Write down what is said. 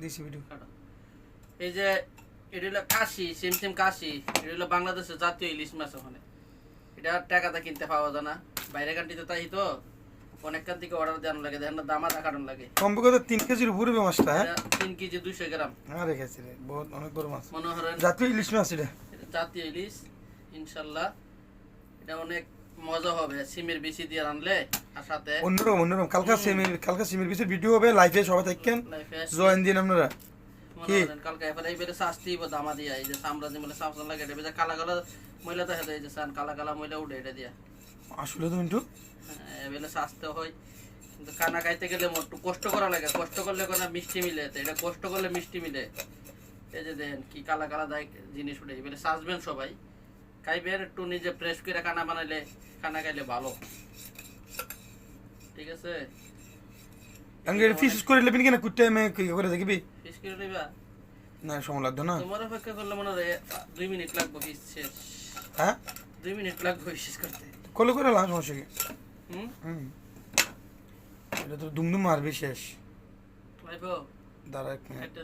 দিছি ভিডিও। এই যে এটা হলো কাশি, সিমসিম কাশি, এটা হলো বাংলাদেশের জাতীয় ইলিশ মাছ। ওখানে এটা টাকাটা কিনতে পাওয়া যায় না, বাইরে কান্ট্রিতে তাই তো অনেক কান থেকে অর্ডার দেওয়ানো লাগে, দেখেন না দাম আধা কারণ লাগে। কমপক্ষে 3 কেজির উপরে মাছটা। হ্যাঁ 3 কেজি 200 গ্রাম। আরে গেছে রে, বহুত অনেক বড় মাছ, মনে করেন জাতীয় ইলিশ মাছ এটা। এটা জাতীয় ইলিশ ইনশাআল্লাহ। এটা অনেক মজা হবে সিমের বিচি দিয়ে রানলে, আর সাথে অন্যরকম কালকা সিমের পিছের ভিডিও হবে লাইভে, সবাই থাকেন জয়েন দিন আপনারা। মনে করেন কালকে এবারে এইবারে শাস্তি বা দামা দিয়া, এই যে সাম্রাজ্য মিলে সাবধান লাগে, এটা বেজা কালা কালা ময়লা দেখা যায়, এই যে সান কালা কালা ময়লা উঠে এটা দিয়া আসলে তো মিন্টু এবেলে শাস্তে হয়। কিন্তু খানা খাইতে গেলে একটু কষ্ট করা লাগে, কষ্ট করলে কোনো মিষ্টি মিলে, তো এটা কষ্ট করলে মিষ্টি মিলে। এই যে দেখেন কি কালা কালা জিনিস উঠে, এবারে সাজবেন সবাই, খাইবেন একটু নিজে ফ্রেশ করে খানা বানাইলে, খানা খাইলে ভালো, ঠিক আছে। আমি ফিশ করে নেবেন কিনা, কুটে আমি কি করে দেখবি? ফিশ করে নিবা না সময় লাগবে না, তোমার অপেক্ষা করলে মনে হয় 2 মিনিট লাগবে ফিশ শেষ। হ্যাঁ 2 মিনিট লাগবে শেষ করতে। কলে করে লাগ সমস্যা কি? হুম এটা তো দুমদুম মারবি শেষ। ভাইবো দাঁড়া এক মিনিট। একটা